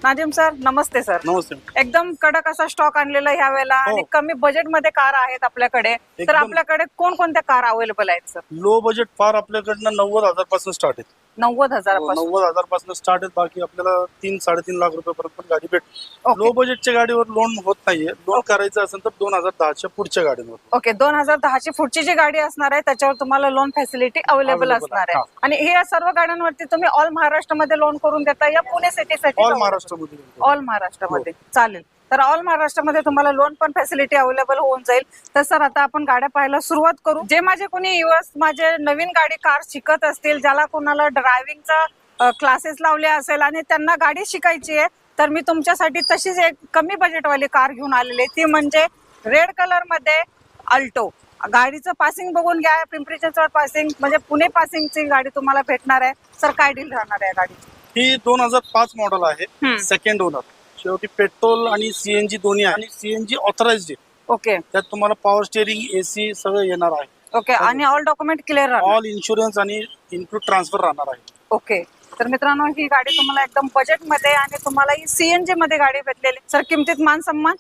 Nazim sir, नमस्ते sir. नमस्ते. एकदम कडक असा स्टॉक आणलेला ह्या वेळेला आणि कमी बजेट मध्ये कार आहेत आपल्याकडे. तर एकदम. आपल्याकडे कोणकोणत्या कार अवेलेबल आहेत सर? लो बजेट फार आपल्याकडनं 90,000 पासून स्टार्ट आहे. 90,000 पासून. 90,000 पासून स्टार्ट आहे. बाकी आपल्याला 3-3.5 लाख रुपयापर्यंत पण गाडी भेटते. Okay. लो बजेटच्या गाडीवर लोन होत नाहीये. लोन करायचं असेल तर 2010च्या पुढच्या गाडीवर. ओके, 2010 ची पुढची जी गाडी असणार आहे त्याच्यावर तुम्हाला लोन फॅसिलिटी अवेलेबल Available असणार आहे. आहे. आणि हे सर्व गाड्यांवरती तुम्ही ऑल महाराष्ट्रामध्ये लोन करून देता या पुणे सिटीसाठी? ऑल महाराष्ट्रामध्ये. ऑल महाराष्ट्रामध्ये चालेल. तर ऑल महाराष्ट्रामध्ये तुम्हाला लोन पण फॅसिलिटी अवेलेबल होऊन जाईल. तर सर, आता आपण गाड्या पाहायला सुरुवात करू. जे माझे कोणी युवर्स माझे नवीन गाडी कार शिकत असतील, ज्याला कोणाला ड्रायव्हिंगचा क्लासेस लावले असेल आणि त्यांना गाडी शिकायची आहे, तर मी तुमच्यासाठी तशीच एक कमी बजेटवाली कार घेऊन आलेली आहे. ती म्हणजे रेड कलर मध्ये अल्टो. गाडीचं पासिंग बघून घ्या. पिंपरी चिंचवड पासिंग म्हणजे पुणे पासिंगची गाडी तुम्हाला भेटणार आहे. सर, काय डील राहणार आहे गाडीची? ही 2005 मॉडेल आहे. Second owner. शेवटी पेट्रोल आणि सीएनजी दोन्ही आहे. आणि सीएनजी ऑथराइज्ड आहे. ओके. त्यात तुम्हाला पॉवर स्टेअरिंग, एसी सगळं येणार आहे. ओके. आणि ऑल डॉक्युमेंट क्लिअर राहणार? ऑल इन्शुरन्स आणि इन्क्लूड ट्रान्सफर राहणार आहे. ओके. तर मित्रांनो, ही गाडी तुम्हाला एकदम बजेट मध्ये आणि तुम्हाला ही सीएनजी मध्ये गाडी भेटलेली. सर, किमतीत मान सन्मान?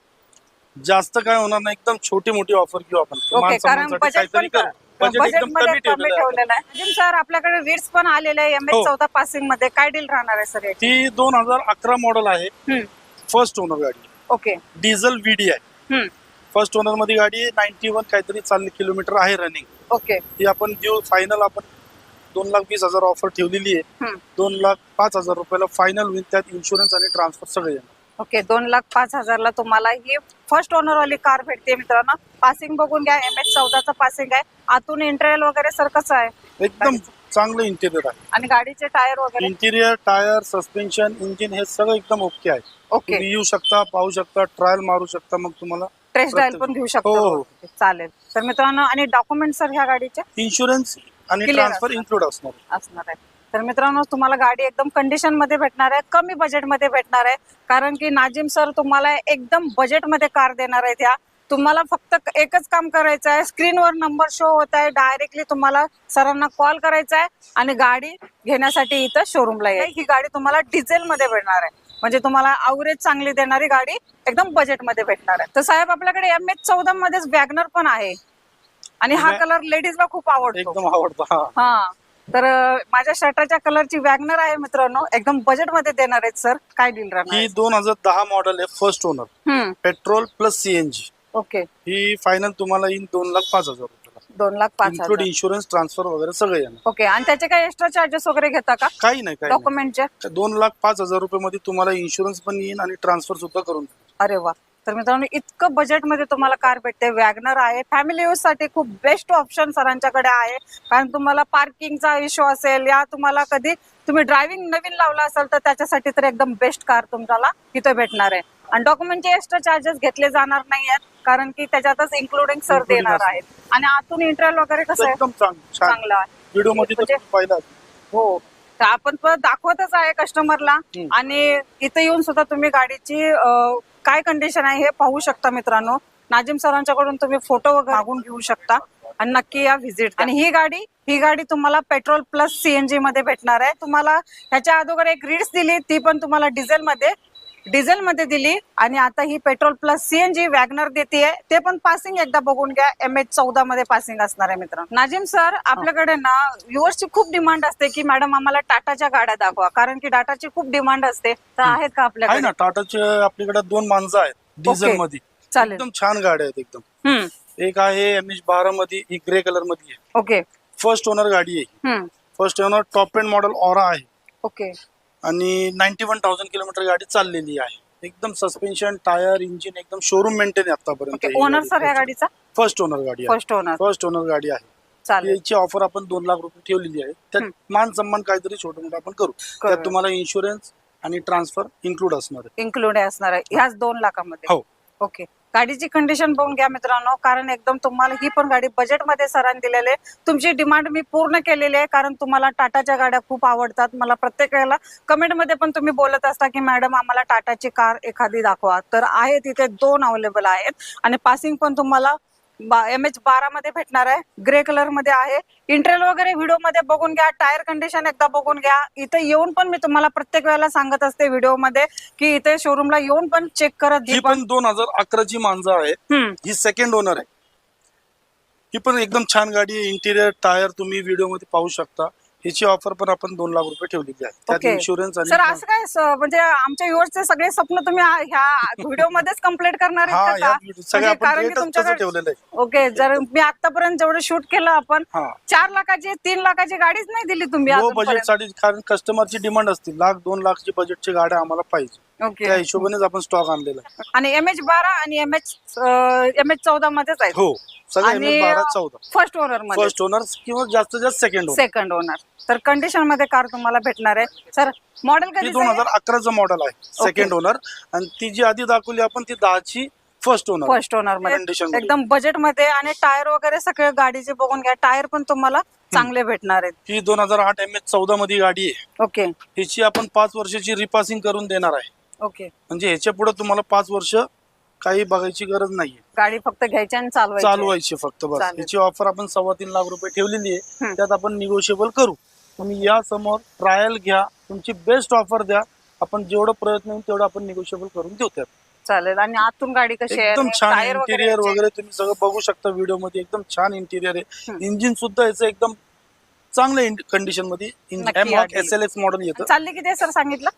जास्त काय होणार नाही. एकदम छोटी मोठी ऑफर घेऊ आपण. ओके, कारण बजेट पण बजेट बजेट एकदम मध्ये कमी कमी ठेवलेलं आहे. अजून सर, आपल्याकडे रीड्स पण आलेले आहे MH14 पासिंग मध्ये. काय डील राहणार आहे सर याची? ती 2011 मॉडेल आहे. फर्स्ट ओनर गाडी. ओके. डिझेल VD आहे. फर्स्ट ओनर मध्ये गाडी 91 काहीतरी चालली किलोमीटर आहे रनिंग. ओके. ती आपण देऊ फायनल. आपण 2,20,000 ऑफर ठेवलेली आहे. 2,05,000 रुपयाला फायनल होईल. त्यात इन्शुरन्स आणि ट्रान्सफर सगळे येणार. ओके. 2,05,000 ला तुम्हाला ही फर्स्ट ओनर वाली कार भेटते. मित्रांनो, पासिंग बघून घ्या. MH14 पासिंग आहे. आतून इंटेरियर वगैरे सर कसं आहे? एकदम चांगलं इंटेरियर आहे. आणि गाडीचे टायर वगैरे? इंटिरियर, टायर, सस्पेन्शन, इंजिन हे सगळं एकदम ओके आहे. ओके. तुम्ही येऊ शकता, पाहू शकता, ट्रायल मारू शकता. मग तुम्हाला टेस्ट ड्राइव्ह पण घेऊ शकतो. हो. चालेल. तर मित्रांनो, आणि डॉक्युमेंट सर ह्या गाडीचे? इन्शुरन्स आणि Clear ट्रान्सफर असणार. इन्क्लूड असणार आहे. तर मित्रांनो, तुम्हाला गाडी एकदम कंडिशन मध्ये भेटणार आहे. कमी बजेट मध्ये भेटणार आहे. कारण की नाजिम सर तुम्हाला एकदम बजेट मध्ये कार देणार आहेत. ह्या तुम्हाला फक्त एकच काम करायचं आहे. स्क्रीनवर नंबर शो होत आहे. डायरेक्टली तुम्हाला सरांना कॉल करायचा आहे आणि गाडी घेण्यासाठी इथं शोरूमला आहे. ही गाडी तुम्हाला डिझेल मध्ये भेटणार आहे. म्हणजे तुम्हाला अवरेज चांगली देणारी गाडी एकदम बजेट मध्ये भेटणार आहे. तर साहेब, आपल्याकडे MH14 मध्येच वॅगनर पण आहे. आणि हा कलर लेडीजला खूप आवडतो. एकदम आवडतो. हा. तर माझ्या शर्टाच्या कलरची वॅगनर आहे मित्रांनो. एकदम बजेट मध्ये देणार आहेत सर. काय डील राहणार? ही 2010 मॉडेल आहे. First owner. Petrol plus CNG. Okay. ही फायनल तुम्हाला येईल 2,05,000 रुपयाला. 2,05,000. इन्क्लूड इन्शुरन्स, ट्रान्सफर वगैरे सगळे येणार. ओके. आणि त्याचे काही एक्स्ट्रा चार्जेस वगैरे घेता का काही नाही. डॉक्युमेंटचे? 2,05,000 रुपये मध्ये तुम्हाला इन्शुरन्स पण येईल आणि ट्रान्सफर सुद्धा करून देईल. अरे वा. तर मित्रांनो, इतकं बजेट मध्ये तुम्हाला कार भेटते. वॅगनर आहे. फॅमिली यूज साठी खूप बेस्ट ऑप्शन सरांच्याकडे आहे. कारण तुम्हाला पार्किंगचा इश्यू असेल या तुम्हाला कधी तुम्ही ड्रायव्हिंग नवीन लावला असेल तर त्याच्यासाठी तर एकदम बेस्ट कार तुम्हाला इथे भेटणार आहे. आणि डॉक्युमेंटचे एक्स्ट्रा चार्जेस घेतले जाणार नाही आहेत. कारण की त्याच्यातच इन्क्लुडिंग सर देणार आहेत. आणि आतून इंटेरियर वगैरे कसं आहे? एकदम चांगलं आहे. व्हिडिओ मध्ये म्हणजे पाहिला. हो. तर आपण दाखवतच आहे कस्टमरला. आणि इथे येऊन सुद्धा तुम्ही गाडीची काय कंडिशन आहे हे पाहू शकता. मित्रांनो, नाजिम सरांच्याकडून तुम्ही फोटो वगैरे मागून घेऊ शकता आणि नक्की या व्हिजिट. आणि ही गाडी तुम्हाला पेट्रोल प्लस सीएनजी मध्ये भेटणार आहे. तुम्हाला ह्याच्या अगोदर एक रीड्स दिली, ती पण तुम्हाला डिझेल मध्ये दिली. आणि आता ही पेट्रोल प्लस सीएनजी वॅगनर देते. ते पण पासिंग एकदा बघून घ्या. MH14 मध्ये पासिंग असणार आहे. मित्रांनो, नाजिम सर, आपल्याकडे ना व्ह्युअर्सची खूप डिमांड असते की मॅडम आम्हाला टाटाच्या गाड्या दाखवा. कारण की टाटाची खूप डिमांड असते. तर आहेत का आपल्याकडे? आहे ना. टाटाचे आपल्याकडे 2 माणसं आहेत डिझेल मध्ये. चालेल. एकदम छान गाड्या आहेत एकदम. एक आहे MH12 मध्ये. ही ग्रे कलर मध्ये आहे. ओके. फर्स्ट ओनर गाडी आहे. First owner top end model aura आहे. ओके. आणि 91,000 किलोमीटर गाडी चाललेली आहे. एकदम सस्पेन्शन, टायर, इंजिन एकदम शोरूम मेंटेन आहे आतापर्यंत. ओनर सर या गाडीचा? फर्स्ट ओनर गाडी आहे. फर्स्ट ओनर गाडी आहे. चालेल. याची ऑफर आपण 2 लाख रुपये ठेवलेली आहे. त्यात मान सन्मान काहीतरी छोटं मोठं आपण करू. त्यात तुम्हाला इन्शुरन्स आणि ट्रान्सफर इन्क्लूड असणार आहे. ह्याच 2 लाखामध्ये? हो. ओके. गाडीची कंडिशन बघून घ्या मित्रांनो. कारण एकदम तुम्हाला ही पण गाडी बजेट मध्ये सरांनी दिलेली आहे. तुमची डिमांड मी पूर्ण केलेली आहे. कारण तुम्हाला टाटाच्या गाड्या खूप आवडतात. मला प्रत्येक वेळेला कमेंट मध्ये पण तुम्ही बोलत असता की मॅडम आम्हाला टाटाची कार एखादी दाखवा. तर आहे तिथे 2 अवेलेबल आहेत. आणि पासिंग पण तुम्हाला MH12 मध्ये भेटणार आहे, ग्रे कलर मध्ये आहे. इंटेरियर वगैरे व्हिडिओ मध्ये बघून घ्या, टायर कंडिशन एकदा बघून घ्या. इथे येऊन पण मी तुम्हाला प्रत्येक वेळेला सांगत असते व्हिडिओ मध्ये की इथे शोरूमला येऊन पण चेक करत. ही पण 2011 ची मांजा आहे. ही सेकंड ओनर आहे. ही पण एकदम छान गाडी आहे. इंटिरियर टायर तुम्ही व्हिडिओ मध्ये पाहू शकता. हिची ऑफर पण आपण 2 लाख रुपये ठेवलेली आहे. त्यात इन्शुरन्स आणि सर असं काय म्हणजे आमच्या व्ह्युअर्सचे सगळे स्वप्न तुम्ही ह्या व्हिडिओ मध्येच कंप्लीट करणार आहेत का? कारण की तुमच्याकडे ओके, जर मी आतापर्यंत जेवढं शूट केलं आपण 4 लाखाची 3 लाखाची गाडीच नाही दिली तुम्ही लो बजेट साठी. कारण कस्टमरची डिमांड असते 1-2 लाखची बजेटची गाड्या आम्हाला पाहिजे. त्या हिशोबानेच आपण स्टॉक आणलेला आहे. आणि MH12 आणि MH14 मध्येच आहे. हो, सगळं MH12-14 फर्स्ट ओनर मध्ये, फर्स्ट ओनर किंवा जास्तीत जास्त सेकंड ओनर. तर कंडिशन मध्ये कार तुम्हाला भेटणार आहे. सर मॉडेल कधी? 2011 चं मॉडेल आहे, सेकंड ओनर. आणि ती जी आधी दाखवली आपण ती 10 ची फर्स्ट ओनर मध्ये एकदम बजेट मध्ये. आणि टायर वगैरे सगळे गाडीचे बघून घ्या, टायर पण तुम्हाला चांगले भेटणार आहेत. ही 2008 MH14 मध्ये गाडी आहे. ओके, हिची आपण 5 वर्षाची रिपासिंग करून देणार आहे. ओके, म्हणजे ह्याच्या पुढे तुम्हाला 5 वर्ष काही बघायची गरज नाहीये. गाडी फक्त घ्यायची आणि चालवायची फक्त बस. हिची ऑफर आपण 3.25 लाख रुपये ठेवलेली आहे. त्यात आपण निगोशिएबल करू. तुम्ही या समोर ट्रायल घ्या, तुमची बेस्ट ऑफर द्या. आपण जेवढं प्रयत्न होईल तेवढं आपण निगोशिएबल करून देऊ. त्यात चालेल. आणि आतून गाडी कशी आहे? एकदम छान इंटिरियर वगैरे तुम्ही सगळं बघू शकता व्हिडिओ मध्ये. एकदम छान इंटिरियर आहे. इंजिन सुद्धा याचं एकदम चांगल्या कंडिशन मध्ये SLX मॉडेल येतं. चालली किती सर सांगितलं?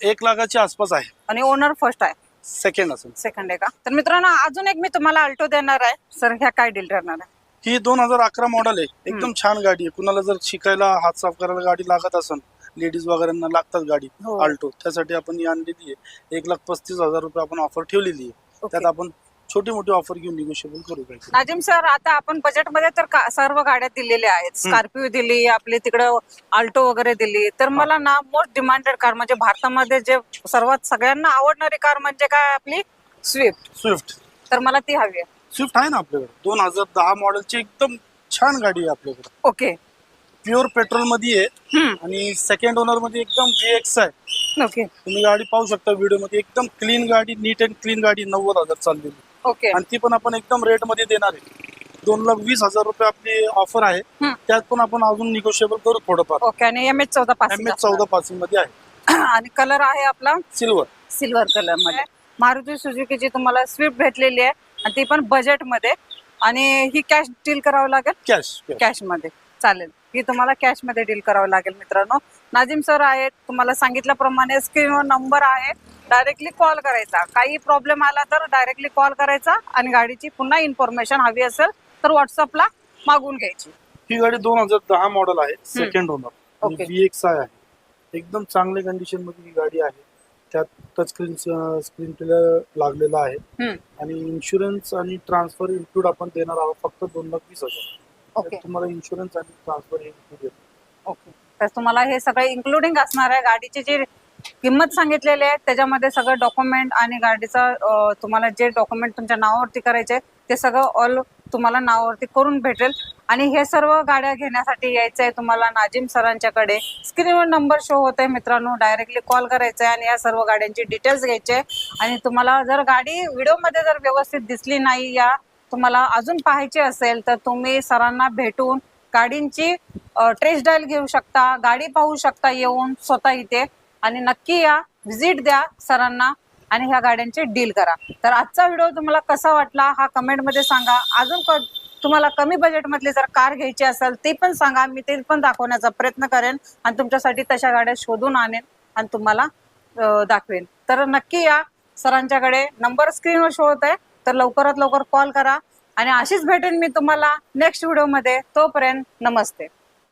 1 लाखाच्या आसपास आहे. आणि ओनर फर्स्ट आहे, सेकंड असेल. सेकंड आहे का? तर मित्रांनो अजून एक मी तुम्हाला अल्टो देणार आहे. सर ह्या काय डील करणार आहे? ही 2011 मॉडेल आहे. एकदम छान गाडी आहे. कुणाला जर शिकायला हात साफ करायला गाडी लागत असेल, लेडीज वगैरे लागतात गाडी अल्टो, त्यासाठी आपण ही आणलेली आहे. 1,35,000 रुपये आपण ऑफर ठेवलेली आहे. त्यात आपण छोटी मोठी ऑफर घेऊन निगोशिएबल करू. नाजिम सर, आता आपण बजेट मध्ये तर सर्व गाड्या दिलेल्या आहेत. स्कॉर्पिओ दिली, आपली तिकडे अल्टो वगैरे दिली. तर मला ना मोस्ट डिमांडेड कार म्हणजे भारतामध्ये जे सर्वात सगळ्यांना आवडणारी कार म्हणजे काय? आपली स्विफ्ट. तर मला ती हवी आहे. स्विफ्ट आहे ना आपल्याकडे. 2010 मॉडेलची एकदम छान गाडी आहे आपल्याकडे. ओके, प्युअर पेट्रोल मध्ये आहे. आणि सेकंड ओनर मध्ये एकदम VX आहे. ओके, तुम्ही गाडी पाहू शकता व्हिडिओ मध्ये. एकदम क्लीन गाडी, नीट अँड क्लीन गाडी. 90,000 चाललेली. ओके, आणि ती पण आपण एकदम रेट मध्ये देणार आहे. 2,20,000 रुपये आपली ऑफर आहे. त्यात पण आपण अजून निगोशिएबल करू थोडंफार. ओके. आणि MH14 पासिंग मध्ये आहे. आणि कलर आहे आपला सिल्वर कलर मध्ये. मारुती सुझुकीची तुम्हाला स्विफ्ट भेटलेली आहे आणि ती पण बजेट मध्ये. आणि ही कॅश डील करावं लागेल? कॅश मध्ये चालेल. ही तुम्हाला कॅश मध्ये डील करावं लागेल. मित्रांनो नाजिम सर आहेत, तुम्हाला सांगितल्याप्रमाणे स्क्रीनवर नंबर आहे, डायरेक्टली कॉल करायचा. काही प्रॉब्लेम आला तर डायरेक्टली कॉल करायचा. आणि गाडीची पुन्हा इन्फॉर्मेशन हवी असेल तर व्हॉट्सअपला मागून घ्यायची. ही गाडी 2010 मॉडेल आहे, सेकंड ओनर. VX आहे. एकदम चांगल्या कंडिशन मध्ये ही गाडी आहे. त्यात टच स्क्रीन प्ले लागलेला आहे. आणि इन्शुरन्स आणि ट्रान्सफर इन्क्लूड आपण देणार आहोत फक्त 2,20,000. ओके, तुम्हाला इन्शुरन्स आणि ट्रान्सफर इन्क्लूड. ओके. तर तुम्हाला हे सगळं इन्क्लुडिंग असणार आहे. गाडीची जी किंमत सांगितलेली आहे त्याच्यामध्ये सगळं डॉक्युमेंट आणि गाडीचा तुम्हाला जे डॉक्युमेंट तुमच्या नावावरती करायचे ते सगळं ऑल तुम्हाला नावावरती करून भेटेल. आणि हे सर्व गाड्या घेण्यासाठी यायचं आहे तुम्हाला नाजिम सरांच्याकडे. स्क्रीनवर नंबर शो होत आहे मित्रांनो, डायरेक्टली कॉल करायचा आहे आणि या सर्व गाड्यांची डिटेल्स घ्यायचे. आणि तुम्हाला जर गाडी व्हिडिओमध्ये जर व्यवस्थित दिसली नाही, या तुम्हाला अजून पाहायची असेल तर तुम्ही सरांना भेटून गाडींची टेस्ट ड्राईव्ह घेऊ शकता, गाडी पाहू शकता येऊन स्वतः इथे. आणि नक्की या, व्हिजिट द्या सरांना आणि ह्या गाड्यांची डील करा. तर आजचा व्हिडिओ तुम्हाला कसा वाटला हा कमेंट मध्ये सांगा. अजून तुम्हाला कमी बजेट मधली जर कार घ्यायची असेल ते पण सांगा, मी ते पण दाखवण्याचा प्रयत्न करेन आणि तुमच्यासाठी तशा गाड्या शोधून आणेन आणि तुम्हाला दाखवेन. तर नक्की या सरांच्याकडे. नंबर स्क्रीनवर शो होत आहे, तर लवकरात लवकर कॉल करा. आणि अशीच भेटेन मी तुम्हाला नेक्स्ट व्हिडिओ मध्ये. तोपर्यंत नमस्ते.